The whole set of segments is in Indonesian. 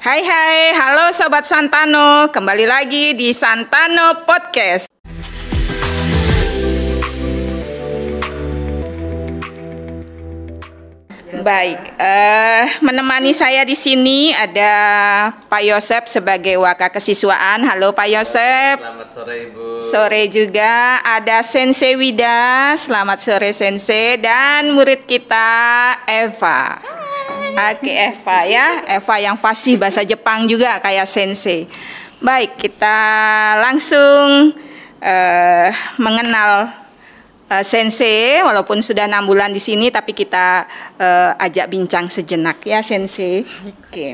Hai hai, halo Sobat Santano, kembali lagi di Santano Podcast. Baik, menemani saya di sini ada Pak Yosep sebagai Waka Kesiswaan. Halo Pak Yosep. Selamat sore Ibu. Sore juga ada Sensei Wida. Selamat sore Sensei, dan murid kita Eva. Oke, Eva ya, Eva yang fasih bahasa Jepang juga kayak Sensei. Baik, kita langsung mengenal Sensei, walaupun sudah 6 bulan di sini, tapi kita ajak bincang sejenak ya Sensei. Oke.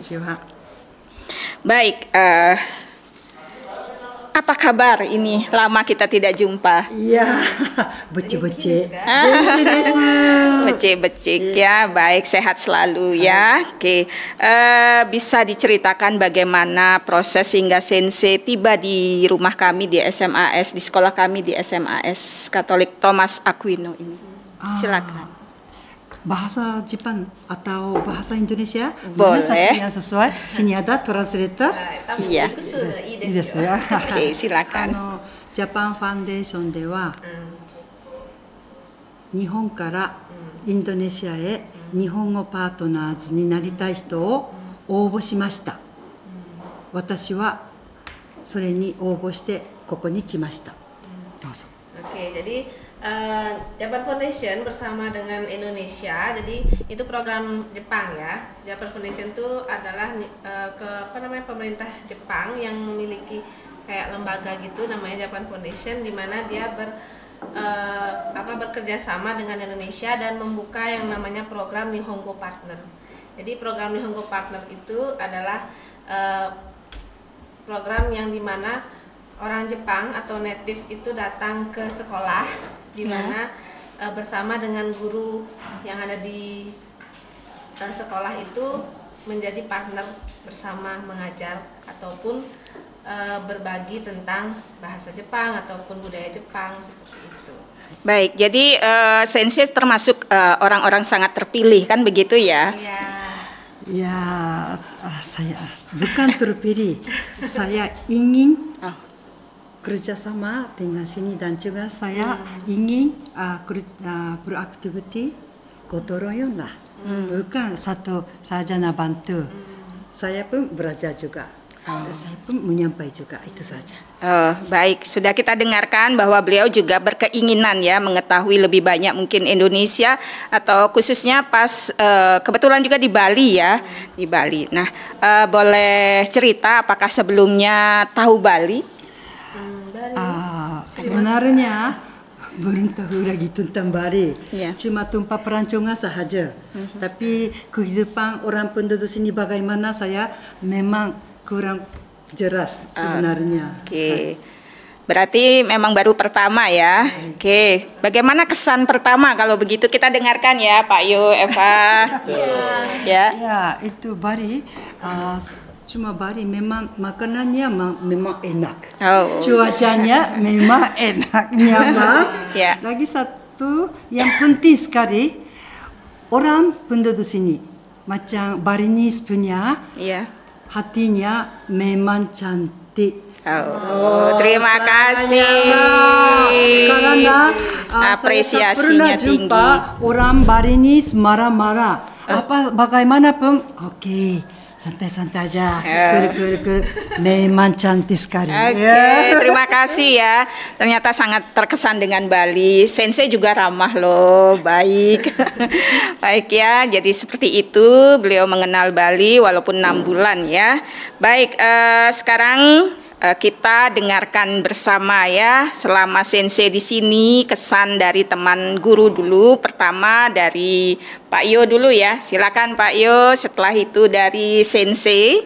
Baik, apa kabar ini? Lama kita tidak jumpa. Iya, becek-becek. Becek-becek ya, baik, sehat selalu ya. Oke, bisa diceritakan bagaimana proses hingga Sensei tiba di rumah kami di SMAS, di sekolah kami di SMAS Katolik Thomas Aquino ini. Silakan. Bahasa Jepang atau bahasa Indonesia? Boleh. Mana satu yang sesuai? Sini ada translator. Iya. Ya. Oke, silakan. Japan Foundation では、日本からインドネシアへ日本語パートナーズになりたい人を応募しました。私はそれに応募してここに来ました。どうぞ。 Oke, jadi Japan Foundation bersama dengan Indonesia, jadi itu program Jepang ya. Japan Foundation itu adalah pemerintah Jepang yang memiliki kayak lembaga gitu namanya Japan Foundation, di mana dia bekerja sama dengan Indonesia dan membuka yang namanya program Nihongo Partner. Jadi program Nihongo Partner itu adalah program yang dimana orang Jepang atau native itu datang ke sekolah, di mana bersama dengan guru yang ada di sekolah itu menjadi partner bersama mengajar ataupun berbagi tentang bahasa Jepang ataupun budaya Jepang seperti itu. Baik, jadi Sensei termasuk orang-orang sangat terpilih kan begitu ya? Iya. Ya, saya bukan terpilih. Saya ingin kerjasama dengan sini dan juga saya ingin beraktiviti gotong royong lah. Bukan satu sarjana bantu. Saya pun belajar juga. Saya pun menyampaikan juga, itu saja. Baik, sudah kita dengarkan bahwa beliau juga berkeinginan ya mengetahui lebih banyak mungkin Indonesia atau khususnya pas kebetulan juga di Bali ya, di Bali. Nah, boleh cerita apakah sebelumnya tahu Bali? Sebenarnya belum tahu lagi tentang Bali. Yeah. Cuma tempat pelancongan sahaja. Tapi kehidupan orang penduduk sini bagaimana saya memang kurang jelas sebenarnya. Oke. Berarti memang baru pertama ya. Oke. Bagaimana kesan pertama kalau begitu kita dengarkan ya Pak Yo, Eva. Ya. Ya, itu Bali. Cuma Bali memang makanannya memang enak. Cuacanya memang enak, nyaman. Ya. Lagi satu yang penting sekali, orang penduduk sini macam Balinese punya hatinya memang cantik. Terima kasih. Karena apresiasinya saya tinggi. Jumpa orang Balinese marah-marah. Bagaimanapun, oke. Santai-santai aja, memang cantik sekali. Terima kasih ya. Ternyata sangat terkesan dengan Bali. Sensei juga ramah loh, baik. Baik ya, jadi seperti itu beliau mengenal Bali walaupun 6 bulan ya. Baik, sekarang kita dengarkan bersama ya selama Sensei di sini kesan dari teman guru dulu. Pertama dari Pak Yo dulu ya. Silakan Pak Yo. Setelah itu dari Sensei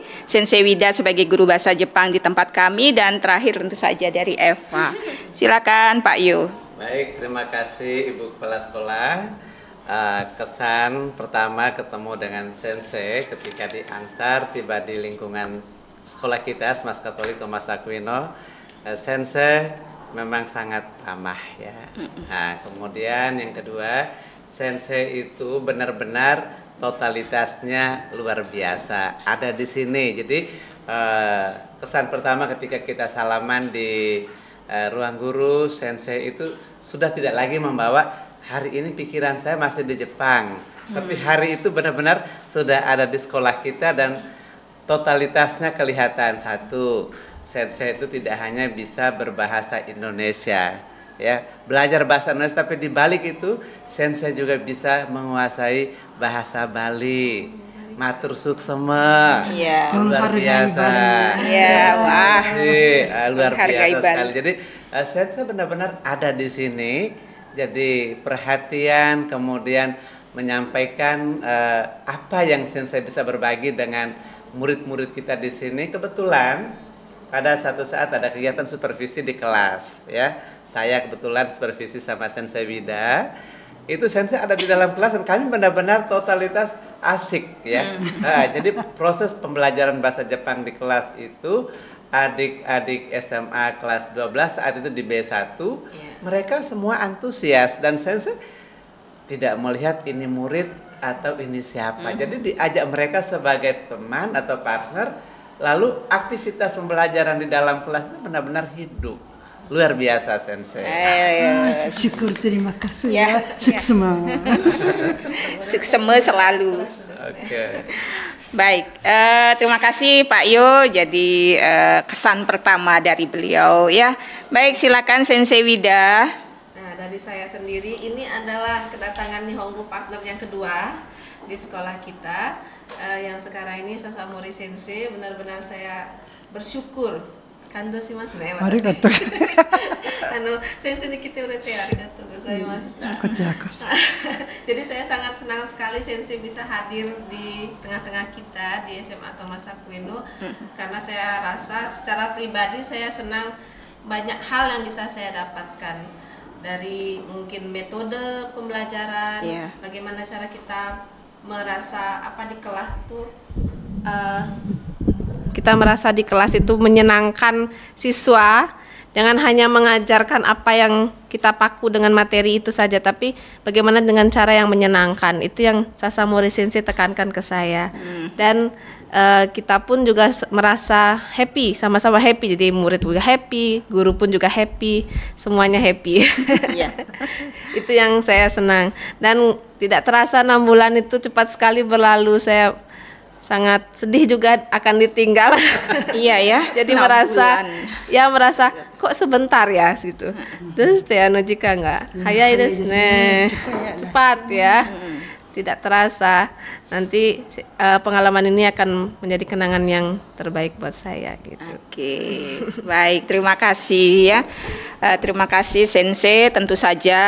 Wida sebagai guru bahasa Jepang di tempat kami, dan terakhir tentu saja dari Eva. Silakan Pak Yo. Baik, terima kasih Ibu Kepala Sekolah. Kesan pertama ketemu dengan Sensei ketika diantar tiba di lingkungan sekolah kita, SMAS Katolik Thomas Aquino. Sensei memang sangat ramah ya. Nah, kemudian yang kedua, Sensei itu benar-benar totalitasnya luar biasa ada di sini. Jadi kesan pertama ketika kita salaman di ruang guru, sensei itu sudah tidak lagi membawa hari ini pikiran saya masih di Jepang, tapi hari itu benar-benar sudah ada di sekolah kita dan totalitasnya kelihatan. Satu, sensei itu tidak hanya bisa berbahasa Indonesia, ya, belajar bahasa Indonesia, tapi di balik itu sensei juga bisa menguasai bahasa Bali. Matur suksema, luar biasa. Wah, luar biasa sekali. Jadi sensei benar-benar ada di sini. Jadi perhatian, kemudian menyampaikan apa yang sensei bisa berbagi dengan murid-murid kita di sini. Kebetulan pada satu saat ada kegiatan supervisi di kelas, ya. Saya kebetulan supervisi sama Sensei Wida. Itu sensei ada di dalam kelas dan kami benar-benar totalitas asik, ya. Jadi proses pembelajaran bahasa Jepang di kelas itu adik-adik SMA kelas 12 saat itu di B1, mereka semua antusias dan sensei tidak melihat ini murid atau ini siapa. Jadi diajak mereka sebagai teman atau partner, lalu aktivitas pembelajaran di dalam kelas itu benar-benar hidup. Luar biasa sensei. Syukur, terima kasih ya. Suksema. Suksema selalu. Oke. Baik, terima kasih Pak Yo. Jadi kesan pertama dari beliau ya. Baik, silakan Sensei Wida. Nah, dari saya sendiri ini adalah kedatangan Nihongo partner yang kedua di sekolah kita. Yang sekarang ini Sasamori Sensei, benar-benar saya bersyukur. Kando shimasu ne. Arigatou. Sensei ni kite urete arigatou gozaimashita. Jadi saya sangat senang sekali Sensei bisa hadir di tengah-tengah kita di SMA Tomasaku Ueno, karena saya rasa secara pribadi saya senang banyak hal yang bisa saya dapatkan dari mungkin metode pembelajaran, bagaimana cara kita merasa apa di kelas itu kita merasa di kelas itu menyenangkan siswa, jangan hanya mengajarkan apa yang kita paku dengan materi itu saja, tapi bagaimana dengan cara yang menyenangkan. Itu yang Sasamori Sensei tekankan ke saya. Dan kita pun juga merasa happy, sama-sama happy. Jadi murid juga happy, guru pun juga happy, semuanya happy. Itu yang saya senang. Dan tidak terasa 6 bulan itu cepat sekali berlalu. Saya sangat sedih juga akan ditinggal. Iya ya. Jadi merasa kok sebentar ya gitu. Terus jika enggak hayai desu ne. Cepat ya. Tidak terasa. Nanti pengalaman ini akan menjadi kenangan yang terbaik buat saya gitu. Oke. Baik, terima kasih ya. Terima kasih Sensei. Tentu saja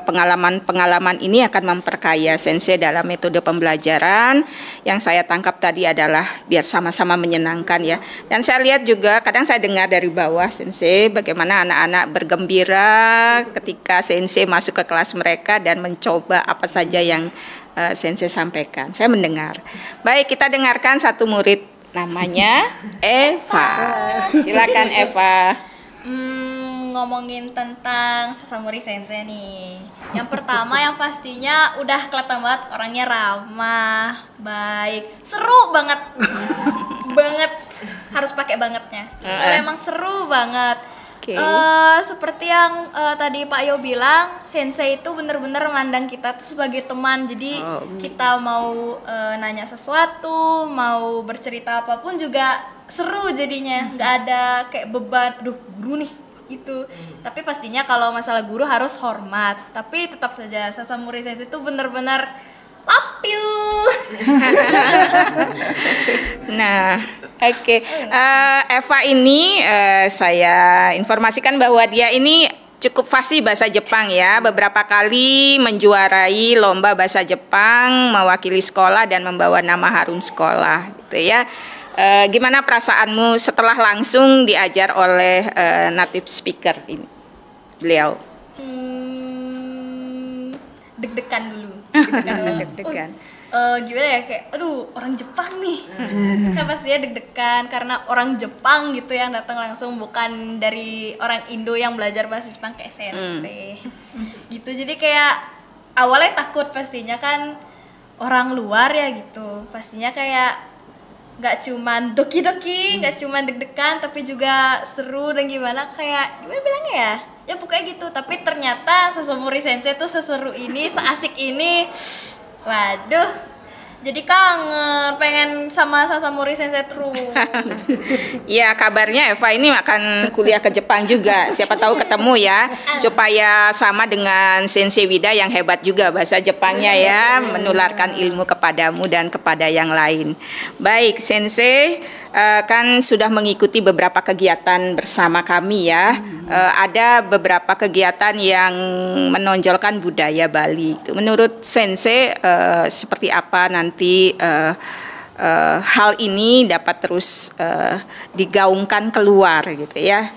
pengalaman-pengalaman ini akan memperkaya Sensei dalam metode pembelajaran. Yang saya tangkap tadi adalah biar sama-sama menyenangkan ya. Dan saya lihat juga kadang saya dengar dari bawah Sensei bagaimana anak-anak bergembira ketika Sensei masuk ke kelas mereka dan mencoba apa saja yang Sensei sampaikan. Saya mendengar. Baik, kita dengarkan satu murid namanya Eva. Silakan Eva. Ngomongin tentang Sasamori Sensei nih. Yang pertama yang pastinya udah kelihatan banget orangnya ramah, baik, seru banget. Banget. Harus pakai bangetnya. Soalnya emang seru banget. Seperti yang tadi Pak Yo bilang, Sensei itu bener-bener mandang kita tuh sebagai teman. Jadi kita mau nanya sesuatu, mau bercerita apapun juga seru jadinya. Nggak ada kayak beban, duh guru nih itu. Tapi pastinya kalau masalah guru harus hormat. Tapi tetap saja Sasamori Sensei itu bener-bener love you. Nah, oke. Eva ini saya informasikan bahwa dia ini cukup fasih bahasa Jepang ya. Beberapa kali menjuarai lomba bahasa Jepang, mewakili sekolah dan membawa nama harum sekolah gitu ya. Gimana perasaanmu setelah langsung diajar oleh native speaker ini? Beliau deg-degan dulu. Deg-degan. Gimana ya, kayak aduh orang Jepang nih. Kan pasti dia deg-degan karena orang Jepang gitu yang datang langsung, bukan dari orang Indo yang belajar bahasa Jepang kayak Sensei. Gitu. Jadi kayak awalnya takut pastinya kan. orang luar ya gitu. Pastinya kayak nggak cuman doki-doki, nggak cuman deg-degan, tapi juga seru dan gimana bilangnya ya? Ya pokoknya gitu. Tapi ternyata Sasomori Sensei tuh seseru ini, seasik ini. Waduh. Jadi kangen, pengen sama Sasomori Sensei terus. Ya, kabarnya Eva ini akan kuliah ke Jepang juga. Siapa tahu ketemu ya, supaya sama dengan Sensei Wida yang hebat juga bahasa Jepangnya ya, menularkan ilmu kepadamu dan kepada yang lain. Baik, Sensei kan sudah mengikuti beberapa kegiatan bersama kami ya. Ada beberapa kegiatan yang menonjolkan budaya Bali. Menurut Sensei seperti apa nanti hal ini dapat terus digaungkan keluar gitu ya.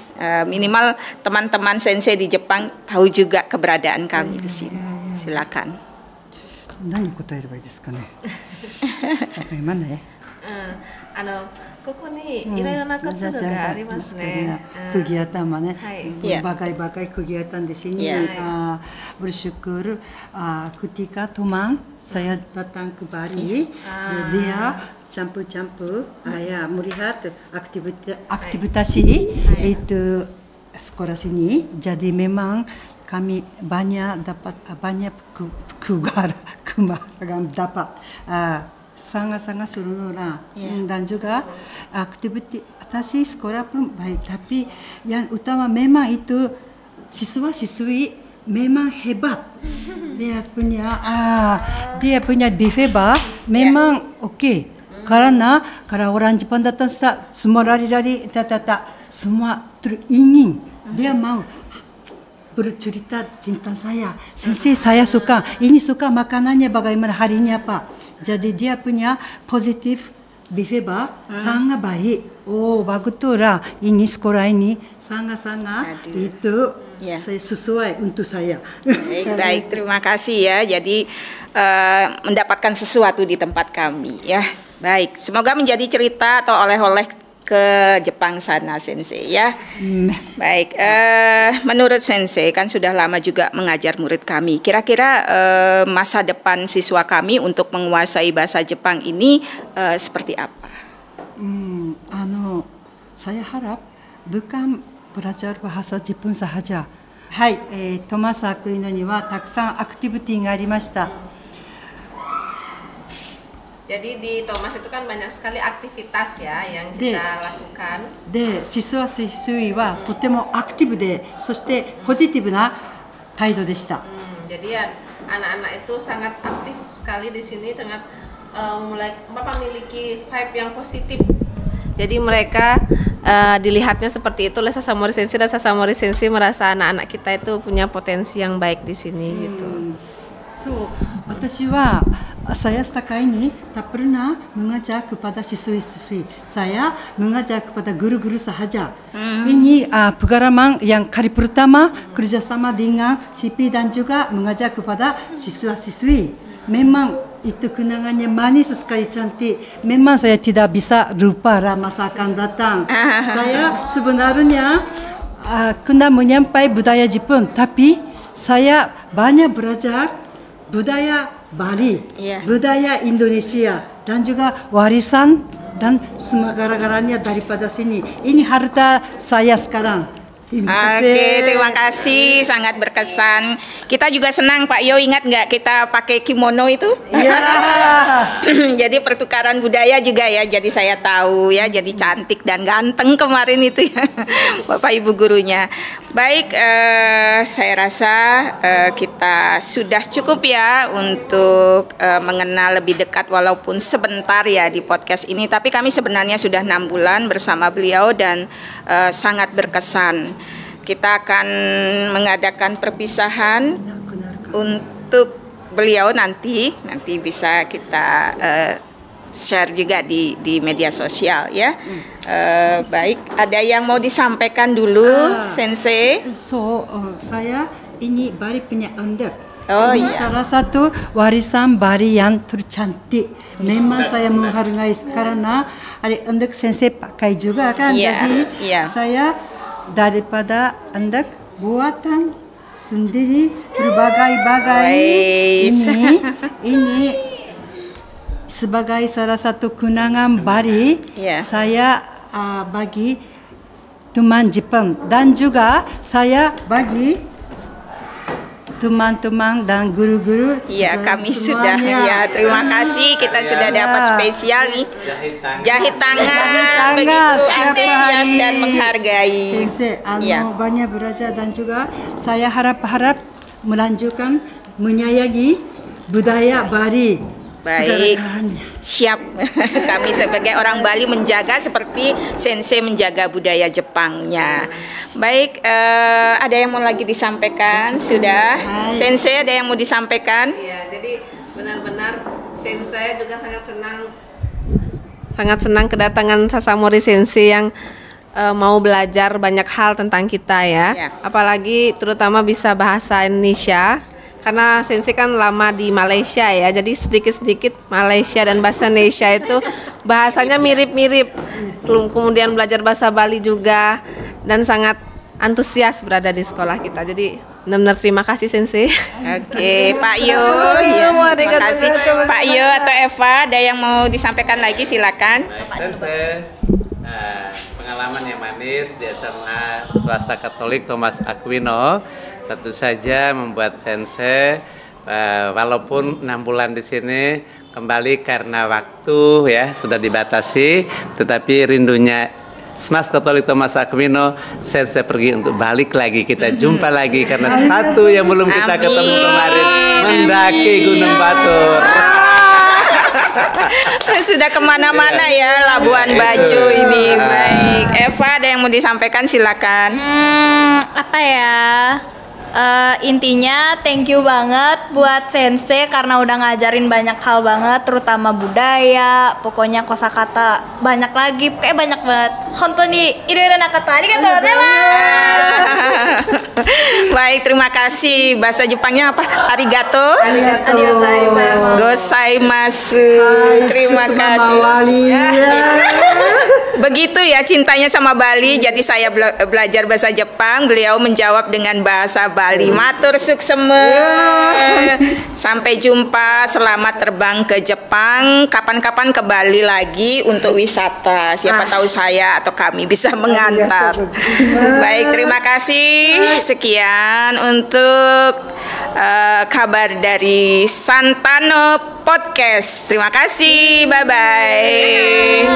Minimal teman-teman Sensei di Jepang tahu juga keberadaan kami di sini. Silakan. 何答えればいいですかね。Bagaimana ya? ここにいろいろな活動がありますね。kegiatan mana? Iya. Bagai-bagai kegiatan di sini. Iya. Bersyukur ketika teman saya datang ke Bali, dia campur-campur ya melihat aktivitas itu sekolah sini. Jadi memang kami dapat banyak kemarangan dapat. Sangat-sangat seronok dan juga aktivitas sekolah pun baik, tapi yang utama memang itu siswa-siswi memang hebat. Dia punya buffet bar memang oke. Karena kalau orang Jepang datang semua lari-lari, semua teringin, dia mau bercerita tentang saya. Sensei, saya suka makanannya bagaimana harinya Pak. Jadi dia punya positif buffet bar sangat baik. Oh, bagus tuh lah. Ini sekolah ini sangat-sangat itu saya sesuai untuk saya. Baik, terima kasih ya. Jadi mendapatkan sesuatu di tempat kami ya. Baik, semoga menjadi cerita atau oleh-oleh ke Jepang sana Sensei ya. Baik, menurut Sensei kan sudah lama juga mengajar murid kami. Kira-kira masa depan siswa kami untuk menguasai bahasa Jepang ini seperti apa? Saya harap bukan belajar bahasa Jepang sahaja. Hai, Thomas Aquino ni wa takusan activityがありました。 Jadi di Thomas itu kan banyak sekali aktivitas ya yang kita lakukan. で、siswa-siswiはとてもアクティブで、そしてポジティブな態度でした。 Jadi ya anak-anak itu sangat aktif sekali di sini, sangat memiliki vibe yang positif. Jadi mereka dilihatnya seperti itu oleh Sasomori Sensei, dan Sasomori Sensei merasa anak-anak kita itu punya potensi yang baik di sini gitu. So, saya setakat ini tak pernah mengajar kepada siswi-siswi. Saya mengajar kepada guru-guru sahaja. Ini pengalaman yang kali pertama kerjasama dengan CP dan juga mengajar kepada siswa-siswi. Memang itu kenangannya manis sekali, cantik. Memang saya tidak bisa lupa masa akan datang. Saya sebenarnya kena menyampai budaya Jepang, tapi saya banyak belajar budaya Bali, budaya Indonesia, dan juga warisan dan segala-galanya daripada sini. Ini harta saya sekarang. Terima kasih, sangat berkesan. Kita juga senang Pak Yo, ingat nggak kita pakai kimono itu? Iya. Jadi pertukaran budaya juga ya, jadi saya tahu ya, jadi cantik dan ganteng kemarin itu ya, Bapak Ibu gurunya. Baik, saya rasa kita sudah cukup ya untuk mengenal lebih dekat walaupun sebentar ya di podcast ini. Tapi kami sebenarnya sudah 6 bulan bersama beliau dan sangat berkesan. Kita akan mengadakan perpisahan untuk beliau nanti bisa kita share juga di media sosial ya. Baik, ada yang mau disampaikan dulu, Sensei? So, saya ini Bali punya andek. Oh ini salah satu warisan Bali yang tercantik. Memang saya menghargai karena ada andek Sensei pakai juga kan. Jadi saya daripada andek buatan sendiri berbagai-bagai ini sebagai salah satu kenangan Bali, Ya. saya bagi teman Jepang dan juga saya bagi teman-teman dan guru-guru. Iya, kami sudah semuanya. ya. Terima kasih, kita sudah dapat spesial nih. Jahit tangan, begitu setiap antusias hari. dan menghargai. Sensei, Ya. banyak belajar dan juga saya harap melanjutkan menyayangi budaya Bali. Baik. Segala-galanya. Siap. Kami sebagai orang Bali menjaga seperti Sensei menjaga budaya Jepangnya. Baik, ada yang mau lagi disampaikan? Sudah. Hai. Sensei ada yang mau disampaikan? Iya, jadi benar-benar Sensei juga sangat senang kedatangan Sasamori Sensei yang mau belajar banyak hal tentang kita ya. Ya. Apalagi terutama bisa bahasa Indonesia. Karena Sensei kan lama di Malaysia ya, jadi sedikit-sedikit Malaysia dan bahasa Indonesia itu bahasanya mirip-mirip. Kemudian belajar bahasa Bali juga dan sangat antusias berada di sekolah kita. Jadi benar-benar terima kasih Sensei. Oke, Pak Yo. Ya, terima kasih. Pak Yo atau Eva, ada yang mau disampaikan lagi silakan. Baik, Sensei. Pengalaman yang manis di SMA Swasta Katolik Thomas Aquino tentu saja membuat Sensei walaupun 6 bulan di sini kembali karena waktu ya sudah dibatasi, tetapi rindunya Smas Katolik Thomas Aquino, Sensei pergi untuk balik lagi, kita jumpa lagi karena satu yang belum kita ketemu kemarin, mendaki Gunung Batur. Sudah kemana-mana ya Labuan Bajo ini. Baik, Eva ada yang mau disampaikan silakan. Apa ya? Intinya thank you banget buat Sensei karena udah ngajarin banyak hal banget, terutama budaya, pokoknya kosakata banyak lagi, kayak banyak banget. Hontoni iro-iro nakata arigatou gozaimasu. Baik, terima kasih. Bahasa Jepangnya apa? Arigato. Arigatou Gozaimasu. Terima kasih. Begitu ya cintanya sama Bali. Jadi saya belajar bahasa Jepang, beliau menjawab dengan bahasa Bali. Matur sukseme. Sampai jumpa. Selamat terbang ke Jepang. Kapan-kapan ke Bali lagi untuk wisata. Siapa tahu saya atau kami bisa mengantar. Baik, terima kasih. Sekian untuk kabar dari Santano Podcast. Terima kasih. Bye bye.